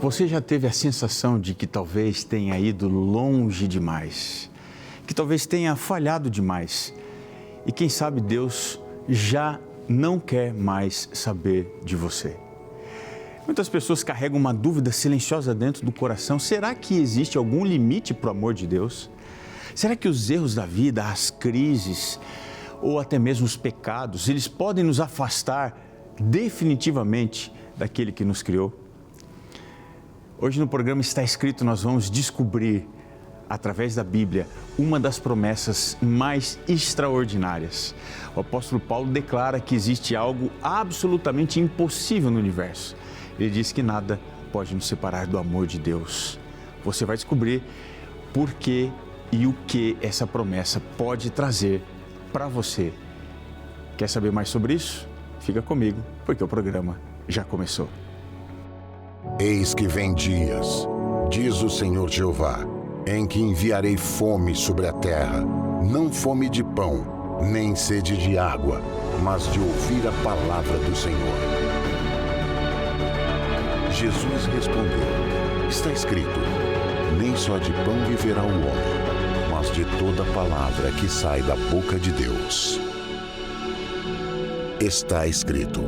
Você já teve a sensação de que talvez tenha ido longe demais, que talvez tenha falhado demais e quem sabe Deus já não quer mais saber de você? Muitas pessoas carregam uma dúvida silenciosa dentro do coração. Será que existe algum limite para o amor de Deus? Será que os erros da vida, as crises ou até mesmo os pecados, eles podem nos afastar definitivamente daquele que nos criou? Hoje no programa Está Escrito, nós vamos descobrir, através da Bíblia, uma das promessas mais extraordinárias. O apóstolo Paulo declara que existe algo absolutamente impossível no universo. Ele diz que nada pode nos separar do amor de Deus. Você vai descobrir por que e o que essa promessa pode trazer para você. Quer saber mais sobre isso? Fica comigo, porque o programa já começou. Eis que vem dias, diz o Senhor Jeová, em que enviarei fome sobre a terra, não fome de pão, nem sede de água, mas de ouvir a palavra do Senhor. Jesus respondeu, está escrito, nem só de pão viverá o homem, mas de toda palavra que sai da boca de Deus. Está escrito,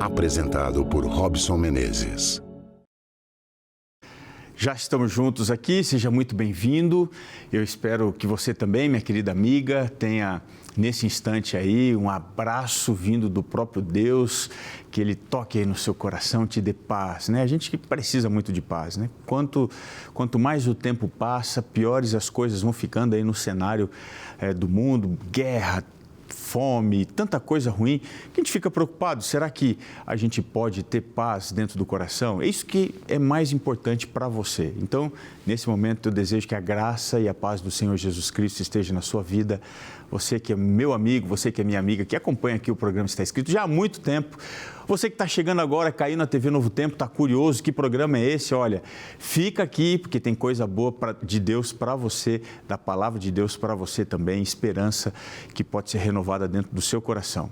apresentado por Robson Menezes. Já estamos juntos aqui, seja muito bem-vindo. Eu espero que você também, minha querida amiga, tenha nesse instante aí um abraço vindo do próprio Deus, que Ele toque aí no seu coração, te dê paz, né? A gente que precisa muito de paz, né? Quanto mais o tempo passa, piores as coisas vão ficando aí no cenário do mundo, guerra, fome, tanta coisa ruim, que a gente fica preocupado. Será que a gente pode ter paz dentro do coração? É isso que é mais importante para você. Então, nesse momento, eu desejo que a graça e a paz do Senhor Jesus Cristo esteja na sua vida. Você que é meu amigo, você que é minha amiga, que acompanha aqui o programa Está Escrito já há muito tempo. Você que está chegando agora, caiu na TV Novo Tempo, está curioso, que programa é esse? Olha, fica aqui porque tem coisa boa de Deus para você, da palavra de Deus para você também, esperança que pode ser renovada dentro do seu coração.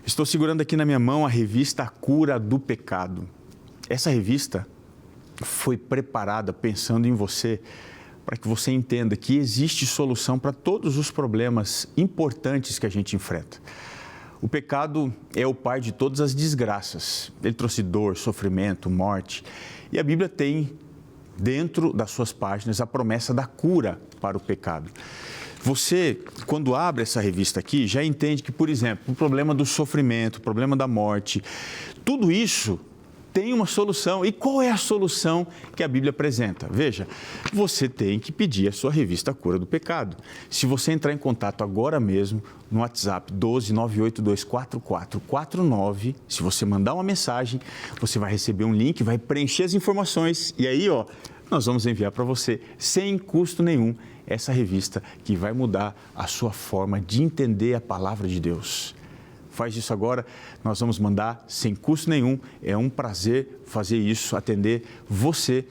Estou segurando aqui na minha mão a revista A Cura do Pecado. Essa revista foi preparada pensando em você, para que você entenda que existe solução para todos os problemas importantes que a gente enfrenta. O pecado é o pai de todas as desgraças. Ele trouxe dor, sofrimento, morte. E a Bíblia tem, dentro das suas páginas, a promessa da cura para o pecado. Você, quando abre essa revista aqui, já entende que, por exemplo, o problema do sofrimento, o problema da morte, tudo isso tem uma solução. E qual é a solução que a Bíblia apresenta? Veja, você tem que pedir a sua revista A Cura do Pecado. Se você entrar em contato agora mesmo no WhatsApp 12982444449, se você mandar uma mensagem, você vai receber um link, vai preencher as informações e aí, nós vamos enviar para você, sem custo nenhum, essa revista que vai mudar a sua forma de entender a palavra de Deus. Faz isso agora, nós vamos mandar sem custo nenhum. É um prazer fazer isso, atender você,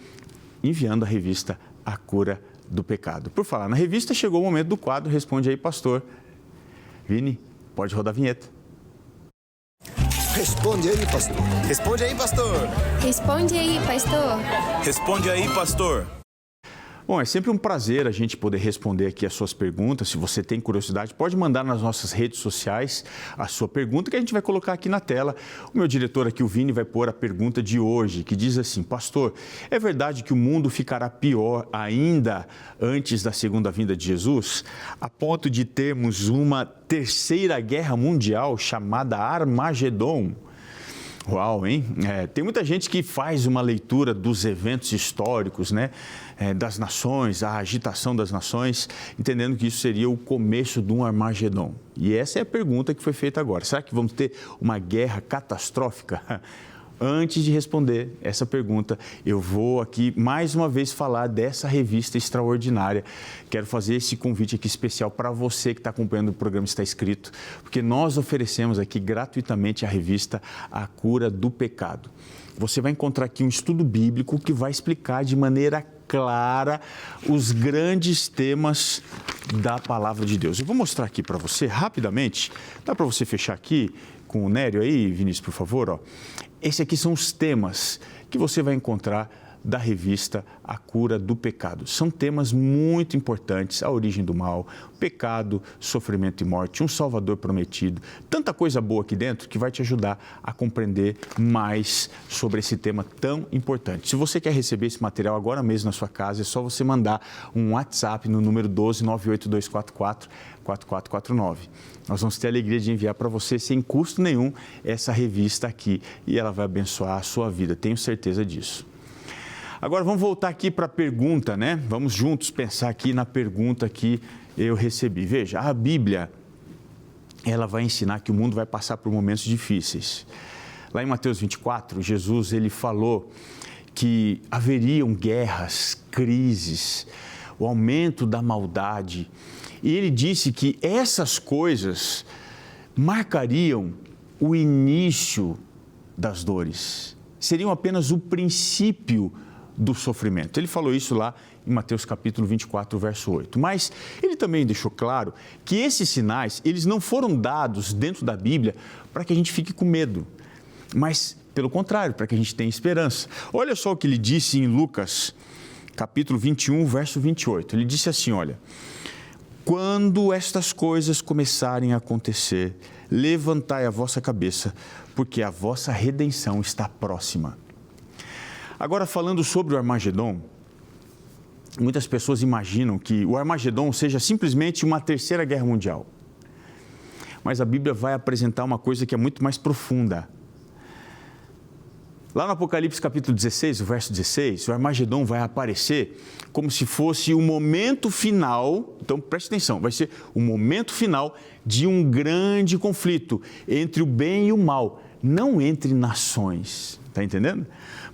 enviando a revista A Cura do Pecado. Por falar na revista, chegou o momento do quadro Responde aí, Pastor. Vini, pode rodar a vinheta. Responde aí, pastor. Responde aí, pastor. Responde aí, pastor. Responde aí, pastor. Bom, é sempre um prazer a gente poder responder aqui as suas perguntas. Se você tem curiosidade, pode mandar nas nossas redes sociais a sua pergunta que a gente vai colocar aqui na tela. O meu diretor aqui, o Vini, vai pôr a pergunta de hoje, que diz assim: Pastor, é verdade que o mundo ficará pior ainda antes da segunda vinda de Jesus, a ponto de termos uma terceira guerra mundial chamada Armagedon? Uau, hein? Tem muita gente que faz uma leitura dos eventos históricos, né? Das nações, a agitação das nações, entendendo que isso seria o começo de um Armagedon. E essa é a pergunta que foi feita agora. Será que vamos ter uma guerra catastrófica? Antes de responder essa pergunta, eu vou aqui mais uma vez falar dessa revista extraordinária. Quero fazer esse convite aqui especial para você que está acompanhando o programa Está Escrito, porque nós oferecemos aqui gratuitamente a revista A Cura do Pecado. Você vai encontrar aqui um estudo bíblico que vai explicar de maneira clara os grandes temas da palavra de Deus. Eu vou mostrar aqui para você rapidamente. Dá para você fechar aqui com o Nério aí, Vinícius, por favor, esses aqui são os temas que você vai encontrar da revista A Cura do Pecado. São temas muito importantes: a origem do mal, pecado, sofrimento e morte, um Salvador prometido. Tanta coisa boa aqui dentro que vai te ajudar a compreender mais sobre esse tema tão importante. Se você quer receber esse material agora mesmo na sua casa, é só você mandar um WhatsApp no número 12982444449. Nós vamos ter a alegria de enviar para você sem custo nenhum essa revista aqui e ela vai abençoar a sua vida, tenho certeza disso. Agora vamos voltar aqui para a pergunta, né? Vamos juntos pensar aqui na pergunta que eu recebi. Veja, a Bíblia, ela vai ensinar que o mundo vai passar por momentos difíceis. Lá em Mateus 24, Jesus, ele falou que haveriam guerras, crises, o aumento da maldade. E ele disse que essas coisas marcariam o início das dores. Seriam apenas o princípio do sofrimento. Ele falou isso lá em Mateus capítulo 24, verso 8. Mas ele também deixou claro que esses sinais, eles não foram dados dentro da Bíblia para que a gente fique com medo, mas, pelo contrário, para que a gente tenha esperança. Olha só o que ele disse em Lucas capítulo 21, verso 28. Ele disse assim, olha: quando estas coisas começarem a acontecer, levantai a vossa cabeça, porque a vossa redenção está próxima. Agora, falando sobre o Armagedon, muitas pessoas imaginam que o Armagedon seja simplesmente uma terceira guerra mundial. Mas a Bíblia vai apresentar uma coisa que é muito mais profunda. Lá no Apocalipse capítulo 16, o verso 16, o Armagedon vai aparecer como se fosse o momento final, então preste atenção, vai ser o momento final de um grande conflito entre o bem e o mal, não entre nações, está entendendo?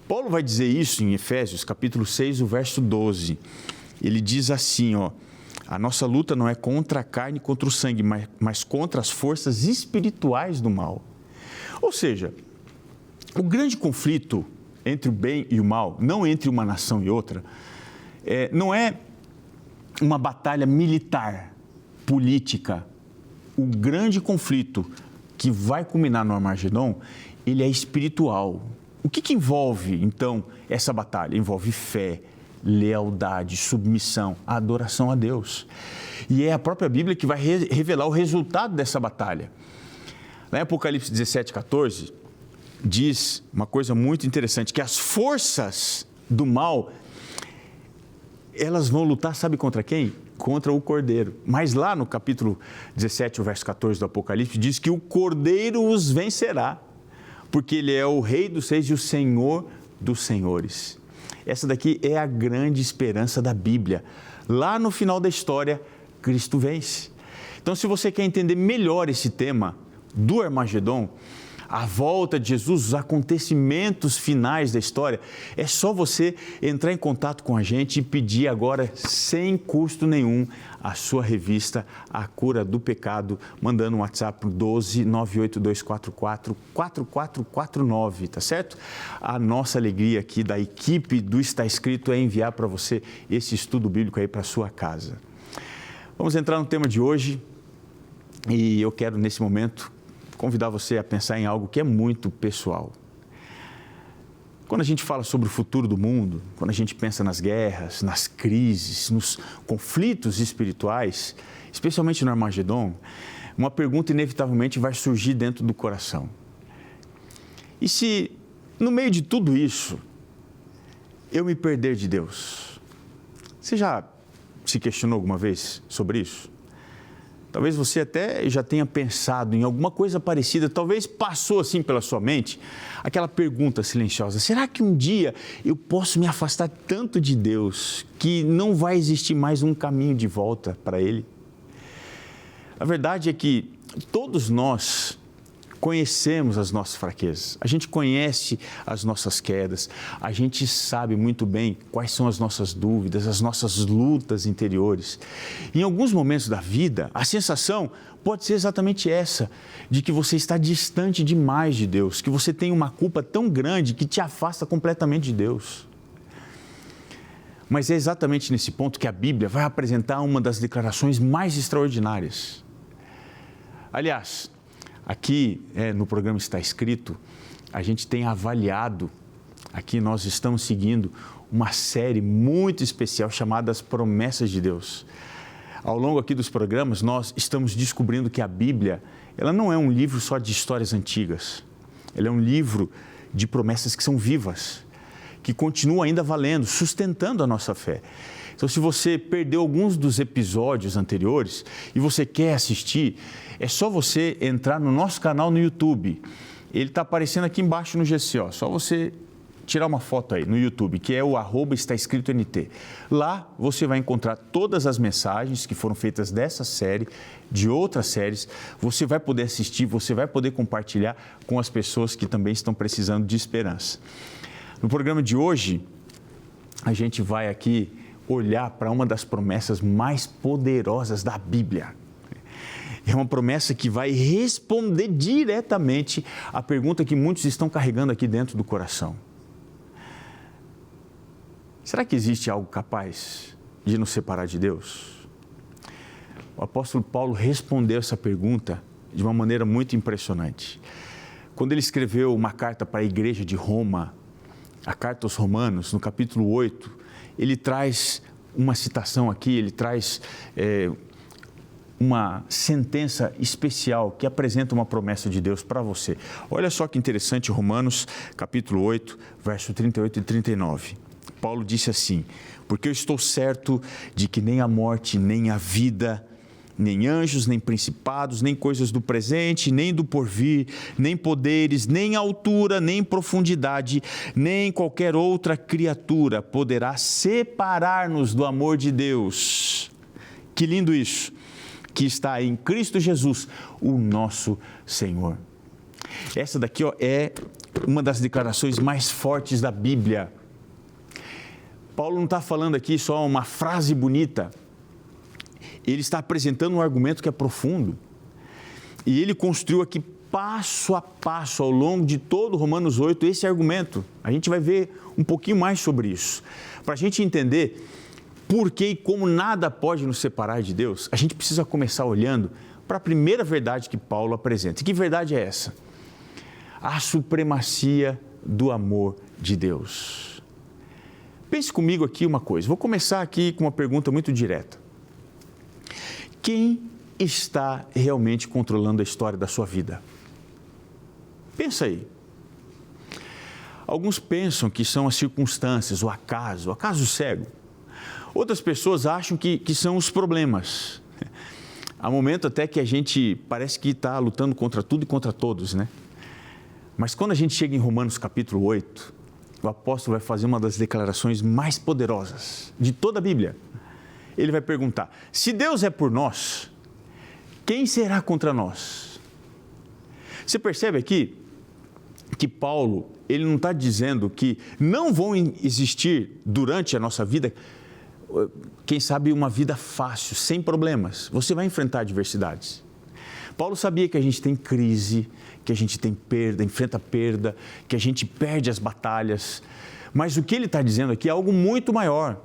Paulo vai dizer isso em Efésios capítulo 6, o verso 12, ele diz assim, ó: a nossa luta não é contra a carne e contra o sangue, mas contra as forças espirituais do mal. Ou seja, o grande conflito entre o bem e o mal, não entre uma nação e outra, não é uma batalha militar, política. O grande conflito que vai culminar no Armagedon, ele é espiritual. O que envolve, então, essa batalha? Envolve fé, lealdade, submissão, adoração a Deus. E é a própria Bíblia que vai revelar o resultado dessa batalha. Lá em Apocalipse 17, 14... diz uma coisa muito interessante, que as forças do mal, elas vão lutar, sabe contra quem? Contra o Cordeiro. Mas lá no capítulo 17, o verso 14 do Apocalipse, diz que o Cordeiro os vencerá, porque ele é o Rei dos Reis e o Senhor dos Senhores. Essa daqui é a grande esperança da Bíblia. Lá no final da história, Cristo vence. Então, se você quer entender melhor esse tema do Armagedon, a volta de Jesus, os acontecimentos finais da história, é só você entrar em contato com a gente e pedir agora, sem custo nenhum, a sua revista A Cura do Pecado, mandando um WhatsApp para o 12982444449, tá certo? A nossa alegria aqui da equipe do Está Escrito é enviar para você esse estudo bíblico aí para a sua casa. Vamos entrar no tema de hoje e eu quero, nesse momento, convidar você a pensar em algo que é muito pessoal. Quando a gente fala sobre o futuro do mundo, quando a gente pensa nas guerras, nas crises, nos conflitos espirituais, especialmente no Armagedon, uma pergunta inevitavelmente vai surgir dentro do coração. E se, no meio de tudo isso, eu me perder de Deus? Você já se questionou alguma vez sobre isso? Talvez você até já tenha pensado em alguma coisa parecida, talvez passou assim pela sua mente, aquela pergunta silenciosa: será que um dia eu posso me afastar tanto de Deus que não vai existir mais um caminho de volta para Ele? A verdade é que todos nós conhecemos as nossas fraquezas, a gente conhece as nossas quedas, a gente sabe muito bem quais são as nossas dúvidas, as nossas lutas interiores. Em alguns momentos da vida, a sensação pode ser exatamente essa, de que você está distante demais de Deus, que você tem uma culpa tão grande que te afasta completamente de Deus. Mas é exatamente nesse ponto que a Bíblia vai apresentar uma das declarações mais extraordinárias. Aliás, aqui no programa Está Escrito, a gente tem avaliado, aqui nós estamos seguindo uma série muito especial chamada As Promessas de Deus. Ao longo aqui dos programas, nós estamos descobrindo que a Bíblia, ela não é um livro só de histórias antigas. Ela é um livro de promessas que são vivas, que continuam ainda valendo, sustentando a nossa fé. Então, se você perdeu alguns dos episódios anteriores e você quer assistir, é só você entrar no nosso canal no YouTube. Ele está aparecendo aqui embaixo no GC, ó. Só você tirar uma foto aí no YouTube, que é o @estaescrito_NT. Lá você vai encontrar todas as mensagens que foram feitas dessa série, de outras séries. Você vai poder assistir, você vai poder compartilhar com as pessoas que também estão precisando de esperança. No programa de hoje, a gente vai aqui olhar para uma das promessas mais poderosas da Bíblia. É uma promessa que vai responder diretamente à pergunta que muitos estão carregando aqui dentro do coração. Será que existe algo capaz de nos separar de Deus? O apóstolo Paulo respondeu essa pergunta de uma maneira muito impressionante. Quando ele escreveu uma carta para a igreja de Roma, a carta aos Romanos, no capítulo 8, ele traz uma citação aqui, ele traz uma sentença especial que apresenta uma promessa de Deus para você. Olha só que interessante, Romanos, capítulo 8, verso 38 e 39. Paulo disse assim: porque eu estou certo de que nem a morte, nem a vida, nem anjos, nem principados, nem coisas do presente, nem do porvir, nem poderes, nem altura, nem profundidade, nem qualquer outra criatura poderá separar-nos do amor de Deus. Que lindo isso! Que está em Cristo Jesus, o nosso Senhor. Essa daqui é uma das declarações mais fortes da Bíblia. Paulo não está falando aqui só uma frase bonita. Ele está apresentando um argumento que é profundo. E ele construiu aqui passo a passo, ao longo de todo Romanos 8, esse argumento. A gente vai ver um pouquinho mais sobre isso. Para a gente entender por que e como nada pode nos separar de Deus, a gente precisa começar olhando para a primeira verdade que Paulo apresenta. E que verdade é essa? A supremacia do amor de Deus. Pense comigo aqui uma coisa. Vou começar aqui com uma pergunta muito direta. Quem está realmente controlando a história da sua vida? Pensa aí. Alguns pensam que são as circunstâncias, o acaso cego. Outras pessoas acham que são os problemas. Há momento até que a gente parece que está lutando contra tudo e contra todos, né? Mas quando a gente chega em Romanos capítulo 8, o apóstolo vai fazer uma das declarações mais poderosas de toda a Bíblia. Ele vai perguntar: se Deus é por nós, quem será contra nós? Você percebe aqui que Paulo, ele não está dizendo que não vão existir durante a nossa vida, quem sabe, uma vida fácil, sem problemas. Você vai enfrentar adversidades. Paulo sabia que a gente tem crise, que a gente tem perda, enfrenta perda, que a gente perde as batalhas. Mas o que ele está dizendo aqui é algo muito maior.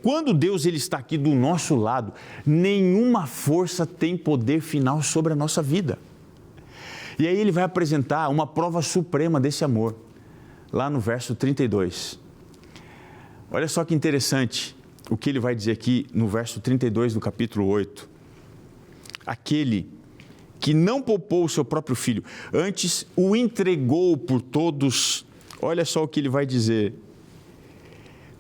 Quando Deus ele está aqui do nosso lado, nenhuma força tem poder final sobre a nossa vida. E aí ele vai apresentar uma prova suprema desse amor, lá no verso 32. Olha só que interessante o que ele vai dizer aqui no verso 32 do capítulo 8. Aquele que não poupou o seu próprio filho, antes o entregou por todos. Olha só o que ele vai dizer: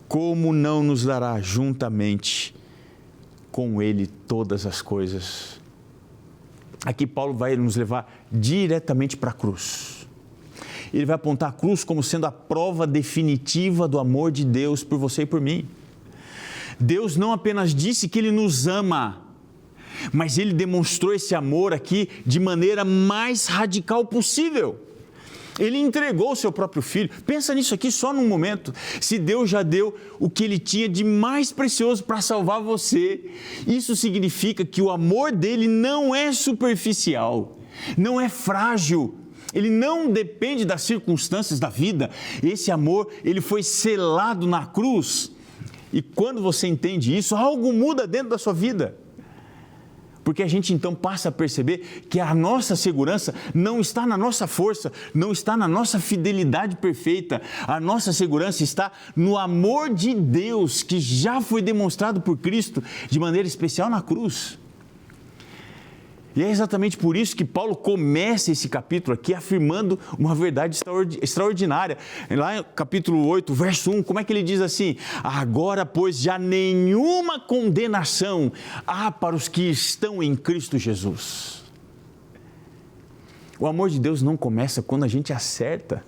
como não nos dará juntamente com ele todas as coisas? Aqui Paulo vai nos levar diretamente para a cruz. Ele vai apontar a cruz como sendo a prova definitiva do amor de Deus por você e por mim. Deus não apenas disse que Ele nos ama, mas Ele demonstrou esse amor aqui de maneira mais radical possível. Ele entregou o seu próprio filho. Pensa nisso aqui só num momento. Se Deus já deu o que Ele tinha de mais precioso para salvar você, isso significa que o amor dele não é superficial, não é frágil. Ele não depende das circunstâncias da vida. Esse amor, ele foi selado na cruz. E quando você entende isso, algo muda dentro da sua vida. Porque a gente então passa a perceber que a nossa segurança não está na nossa força, não está na nossa fidelidade perfeita. A nossa segurança está no amor de Deus que já foi demonstrado por Cristo de maneira especial na cruz. E é exatamente por isso que Paulo começa esse capítulo aqui afirmando uma verdade extraordinária. Lá no capítulo 8, verso 1, como é que ele diz assim? Agora, pois, já nenhuma condenação há para os que estão em Cristo Jesus. O amor de Deus não começa quando a gente acerta.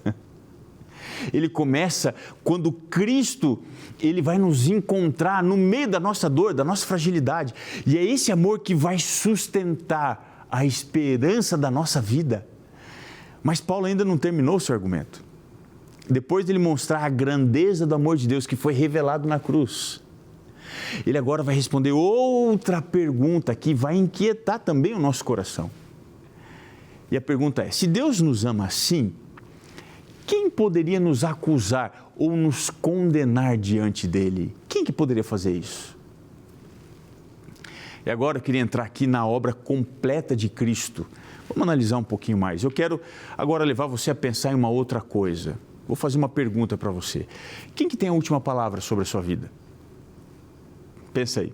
Ele começa quando Cristo, Ele vai nos encontrar no meio da nossa dor, da nossa fragilidade. E é esse amor que vai sustentar a esperança da nossa vida. Mas Paulo ainda não terminou o seu argumento. Depois de ele mostrar a grandeza do amor de Deus que foi revelado na cruz, ele agora vai responder outra pergunta que vai inquietar também o nosso coração. E a pergunta é: se Deus nos ama assim, quem poderia nos acusar ou nos condenar diante dele? Quem que poderia fazer isso? E agora eu queria entrar aqui na obra completa de Cristo. Vamos analisar um pouquinho mais. Eu quero agora levar você a pensar em uma outra coisa. Vou fazer uma pergunta para você. Quem que tem a última palavra sobre a sua vida? Pensa aí.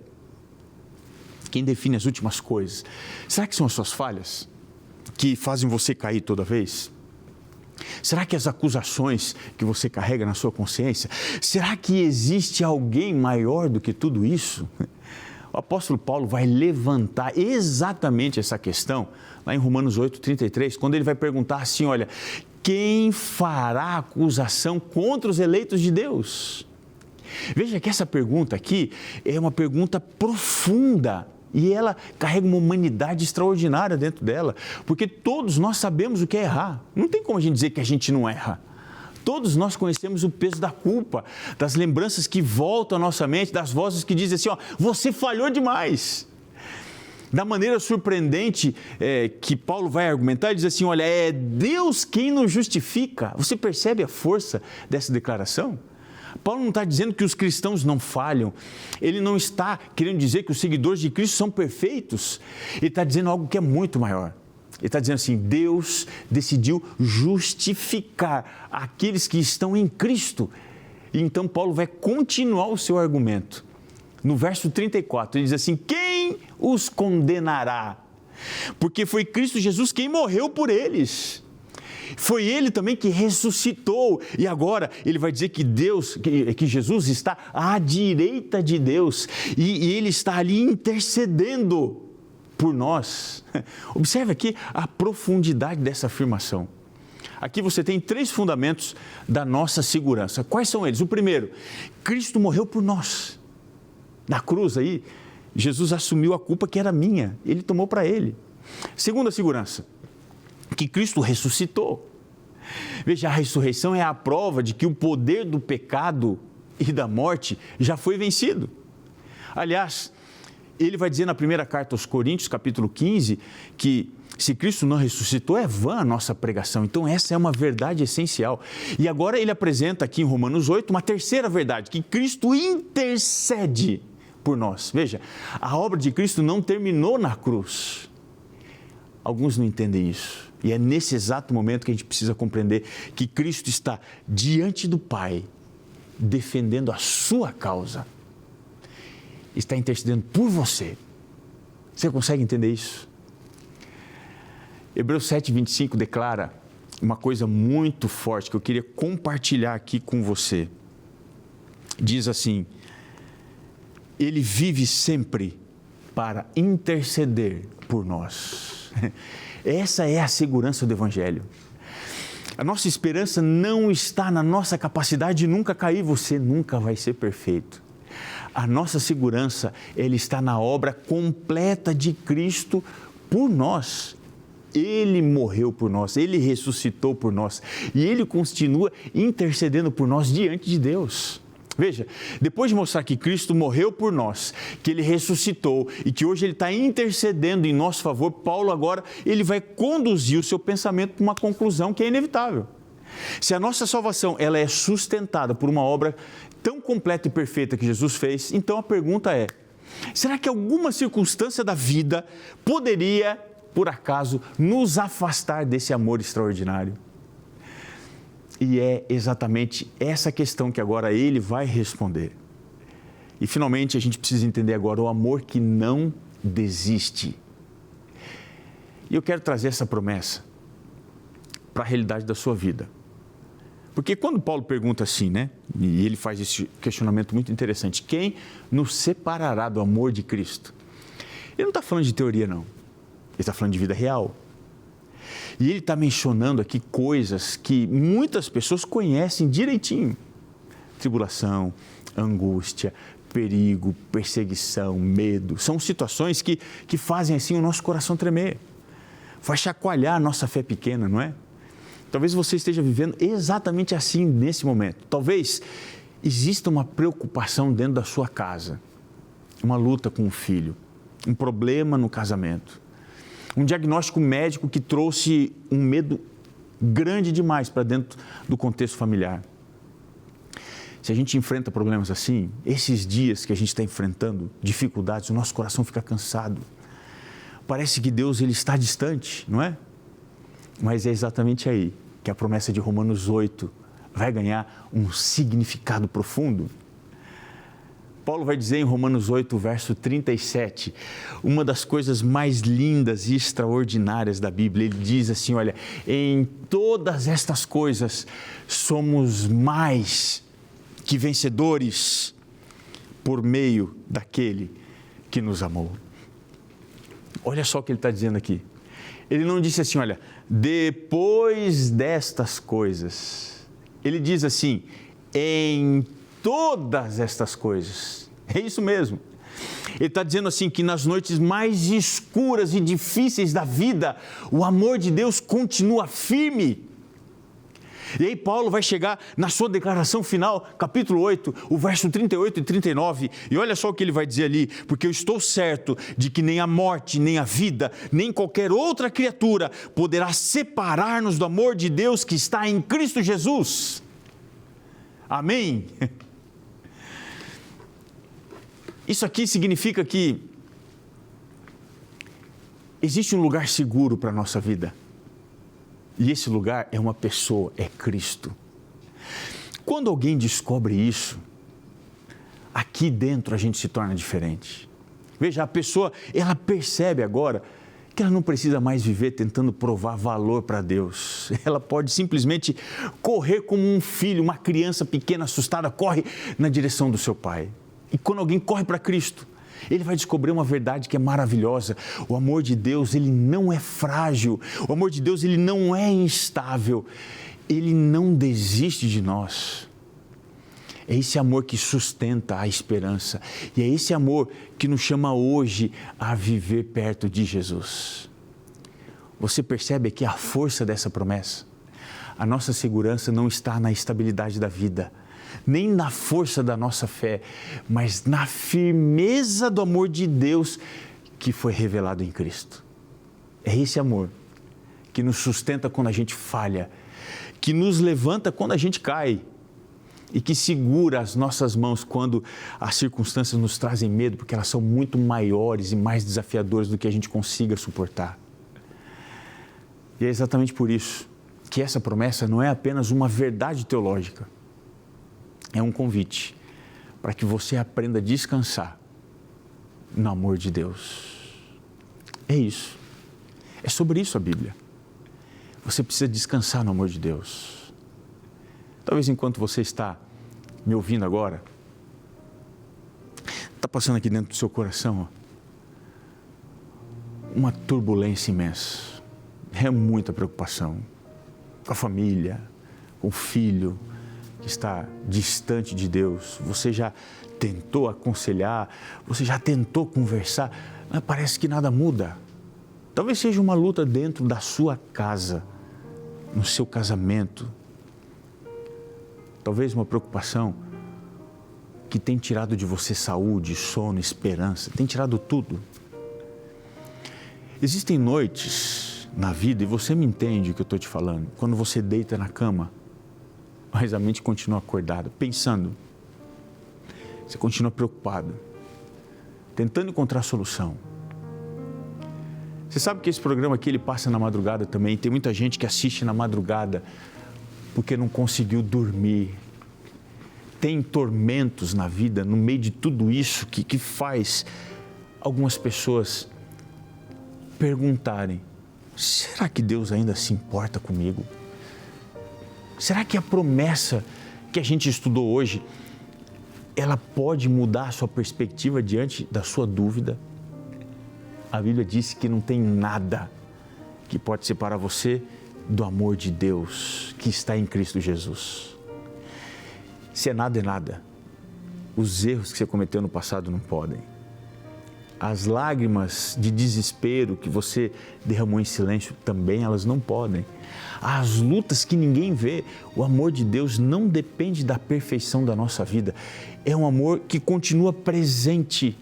Quem define as últimas coisas? Será que são as suas falhas que fazem você cair toda vez? Será que as acusações que você carrega na sua consciência? Será que existe alguém maior do que tudo isso? O apóstolo Paulo vai levantar exatamente essa questão lá em Romanos 8:33, quando ele vai perguntar assim, olha, quem fará acusação contra os eleitos de Deus? Veja que essa pergunta aqui é uma pergunta profunda. E ela carrega uma humanidade extraordinária dentro dela, porque todos nós sabemos o que é errar. Não tem como a gente dizer que a gente não erra. Todos nós conhecemos o peso da culpa, das lembranças que voltam à nossa mente, das vozes que dizem assim, ó, você falhou demais. Da maneira surpreendente que Paulo vai argumentar, ele diz assim, olha, é Deus quem nos justifica. Você percebe a força dessa declaração? Paulo não está dizendo que os cristãos não falham, ele não está querendo dizer que os seguidores de Cristo são perfeitos, ele está dizendo algo que é muito maior. Ele está dizendo assim, Deus decidiu justificar aqueles que estão em Cristo. E então Paulo vai continuar o seu argumento. No verso 34, ele diz assim, quem os condenará? Porque foi Cristo Jesus quem morreu por eles. Foi Ele também que ressuscitou e agora Ele vai dizer que que Jesus está à direita de Deus e Ele está ali intercedendo por nós. Observe aqui a profundidade dessa afirmação. Aqui você tem 3 fundamentos da nossa segurança. Quais são eles? O primeiro, Cristo morreu por nós. Na cruz aí, Jesus assumiu a culpa que era minha, Ele tomou para Ele. Segunda segurança, que Cristo ressuscitou. Veja, a ressurreição é a prova de que o poder do pecado e da morte já foi vencido. Aliás, ele vai dizer na primeira carta aos Coríntios, capítulo 15, que se Cristo não ressuscitou, é vã a nossa pregação. Então, essa é uma verdade essencial. E agora ele apresenta aqui em Romanos 8 uma terceira verdade, que Cristo intercede por nós. Veja, a obra de Cristo não terminou na cruz. Alguns não entendem isso. E é nesse exato momento que a gente precisa compreender que Cristo está diante do Pai, defendendo a sua causa. Está intercedendo por você. Você consegue entender isso? Hebreus 7:25 declara uma coisa muito forte que eu queria compartilhar aqui com você. Diz assim, Ele vive sempre para interceder por nós. Essa é a segurança do Evangelho. A nossa esperança não está na nossa capacidade de nunca cair, você nunca vai ser perfeito. A nossa segurança, ela está na obra completa de Cristo por nós. Ele morreu por nós, Ele ressuscitou por nós e Ele continua intercedendo por nós diante de Deus. Veja, depois de mostrar que Cristo morreu por nós, que Ele ressuscitou e que hoje Ele está intercedendo em nosso favor, Paulo agora, ele vai conduzir o seu pensamento para uma conclusão que é inevitável. Se a nossa salvação ela é sustentada por uma obra tão completa e perfeita que Jesus fez, então a pergunta é, Será que alguma circunstância da vida poderia, por acaso, nos afastar desse amor extraordinário? E é exatamente essa questão que agora ele vai responder. E finalmente a gente precisa entender agora o amor que não desiste. E eu quero trazer essa promessa para a realidade da sua vida. Porque quando Paulo pergunta assim, né? E ele faz esse questionamento muito interessante. Quem nos separará do amor de Cristo? Ele não está falando de teoria, não. Ele está falando de vida real. E ele está mencionando aqui coisas que muitas pessoas conhecem direitinho. Tribulação, angústia, perigo, perseguição, medo. São situações que fazem assim o nosso coração tremer. Faz chacoalhar a nossa fé pequena, não é? Talvez você esteja vivendo exatamente assim nesse momento. Talvez exista uma preocupação dentro da sua casa, uma luta com o filho, um problema no casamento, um diagnóstico médico que trouxe um medo grande demais para dentro do contexto familiar. Se a gente enfrenta problemas assim, esses dias que a gente está enfrentando dificuldades, o nosso coração fica cansado. Parece que Deus ele está distante, não é? Mas é exatamente aí que a promessa de Romanos 8 vai ganhar um significado profundo. Paulo vai dizer em Romanos 8, verso 37, uma das coisas mais lindas e extraordinárias da Bíblia. Ele diz assim, olha, em todas estas coisas somos mais que vencedores por meio daquele que nos amou. Olha só o que ele está dizendo aqui. Ele não disse assim, olha, depois destas coisas. Ele diz assim, em todas estas coisas. É isso mesmo. Ele está dizendo assim que nas noites mais escuras e difíceis da vida, o amor de Deus continua firme. E aí Paulo vai chegar na sua declaração final, capítulo 8, o verso 38 e 39, e olha só o que ele vai dizer ali, porque eu estou certo de que nem a morte, nem a vida, nem qualquer outra criatura poderá separar-nos do amor de Deus que está em Cristo Jesus. Amém? Isso aqui significa que existe um lugar seguro para a nossa vida. E esse lugar é uma pessoa, é Cristo. Quando alguém descobre isso, aqui dentro a gente se torna diferente. Veja, a pessoa, ela percebe agora que ela não precisa mais viver tentando provar valor para Deus. Ela pode simplesmente correr como um filho, uma criança pequena, assustada, corre na direção do seu pai. E quando alguém corre para Cristo, ele vai descobrir uma verdade que é maravilhosa. O amor de Deus, ele não é frágil. O amor de Deus, ele não é instável. Ele não desiste de nós. É esse amor que sustenta a esperança. E é esse amor que nos chama hoje a viver perto de Jesus. Você percebe aqui a força dessa promessa? A nossa segurança não está na estabilidade da vida, nem na força da nossa fé, mas na firmeza do amor de Deus que foi revelado em Cristo. É esse amor que nos sustenta quando a gente falha, que nos levanta quando a gente cai e que segura as nossas mãos quando as circunstâncias nos trazem medo, porque elas são muito maiores e mais desafiadoras do que a gente consiga suportar. E é exatamente por isso que essa promessa não é apenas uma verdade teológica, é um convite para que você aprenda a descansar no amor de Deus. É isso. É sobre isso a Bíblia. Você precisa descansar no amor de Deus. Talvez enquanto você está me ouvindo agora, está passando aqui dentro do seu coração uma turbulência imensa. É muita preocupação com a família, com o filho que está distante de Deus. Você já tentou aconselhar, você já tentou conversar, mas parece que nada muda. Talvez seja uma luta dentro da sua casa, no seu casamento. Talvez uma preocupação que tem tirado de você saúde, sono, esperança, tem tirado tudo. Existem noites na vida, e você me entende o que eu estou te falando, quando você deita na cama, mas a mente continua acordada, pensando. Você continua preocupado. tentando encontrar solução. Você sabe que esse programa aqui ele passa na madrugada também. Tem muita gente que assiste na madrugada porque não conseguiu dormir. Tem tormentos na vida, no meio de tudo isso, que faz algumas pessoas perguntarem: será que Deus ainda se importa comigo? Será que a promessa que a gente estudou hoje, ela pode mudar a sua perspectiva diante da sua dúvida? A Bíblia diz que não tem nada que pode separar você do amor de Deus que está em Cristo Jesus. Se é nada, os erros que você cometeu no passado não podem. As lágrimas de desespero que você derramou em silêncio também, elas não podem. As lutas que ninguém vê, o amor de Deus não depende da perfeição da nossa vida. É um amor que continua presente,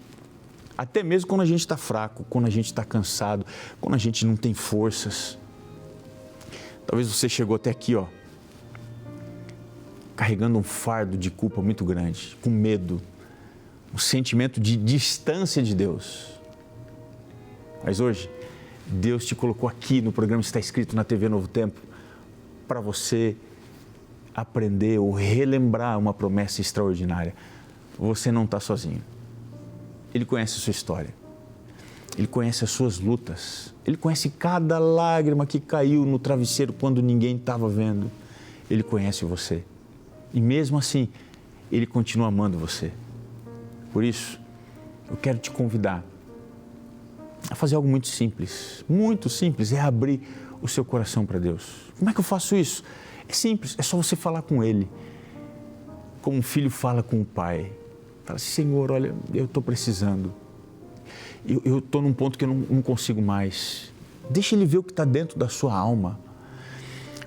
até mesmo quando a gente está fraco, quando a gente está cansado, quando a gente não tem forças. Talvez você chegou até aqui, carregando um fardo de culpa muito grande, com medo, um sentimento de distância de Deus. Mas hoje, Deus te colocou aqui no programa Está Escrito na TV Novo Tempo para você aprender ou relembrar uma promessa extraordinária. Você não está sozinho. Ele conhece a sua história. Ele conhece as suas lutas. Ele conhece cada lágrima que caiu no travesseiro quando ninguém estava vendo. Ele conhece você. E mesmo assim, Ele continua amando você. Por isso, eu quero te convidar a fazer algo muito simples, é abrir o seu coração para Deus. Como é que eu faço isso? É simples, é só você falar com Ele, como um filho fala com o pai. Fala assim: Senhor, olha, eu estou precisando, eu estou num ponto que eu não consigo mais. Deixa Ele ver o que está dentro da sua alma,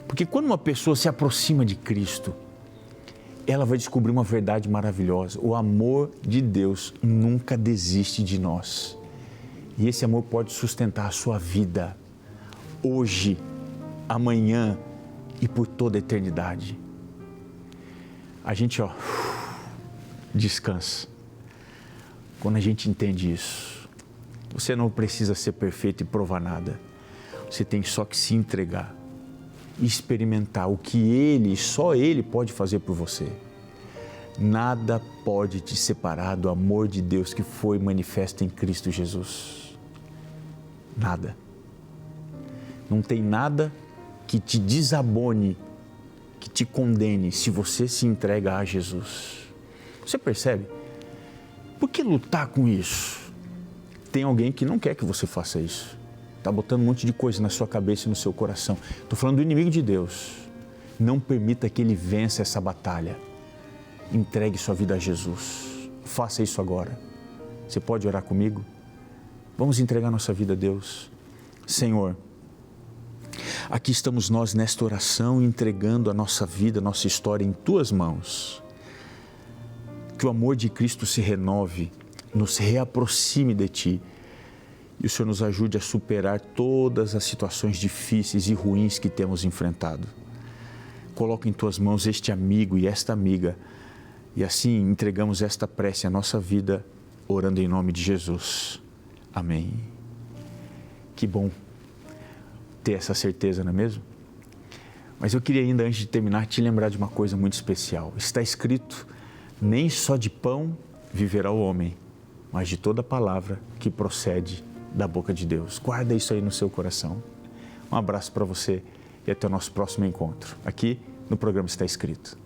porque quando uma pessoa se aproxima de Cristo, ela vai descobrir uma verdade maravilhosa. O amor de Deus nunca desiste de nós. E esse amor pode sustentar a sua vida hoje, amanhã e por toda a eternidade. A gente, descansa quando a gente entende isso. Você não precisa ser perfeito e provar nada. Você tem só que se entregar e experimentar o que só Ele pode fazer por você. Nada pode te separar do amor de Deus que foi manifesto em Cristo Jesus. Nada. Não tem nada que te desabone, que te condene se você se entrega a Jesus. Você percebe? Por que lutar com isso? Tem alguém que não quer que você faça isso. Está botando um monte de coisa na sua cabeça e no seu coração. Estou falando do inimigo de Deus. Não permita que ele vença essa batalha. Entregue sua vida a Jesus. Faça isso agora. Você pode orar comigo? Vamos entregar nossa vida a Deus. Senhor, aqui estamos nós nesta oração, entregando a nossa vida, a nossa história em Tuas mãos. Que o amor de Cristo se renove, nos reaproxime de Ti. E o Senhor nos ajude a superar todas as situações difíceis e ruins que temos enfrentado. Coloca em Tuas mãos este amigo e esta amiga. E assim entregamos esta prece à nossa vida, orando em nome de Jesus. Amém. Que bom ter essa certeza, não é mesmo? Mas eu queria ainda, antes de terminar, te lembrar de uma coisa muito especial. Está escrito: nem só de pão viverá o homem, mas de toda palavra que procede da boca de Deus. Guarda isso aí no seu coração. Um abraço para você e até o nosso próximo encontro, aqui no programa Está Escrito.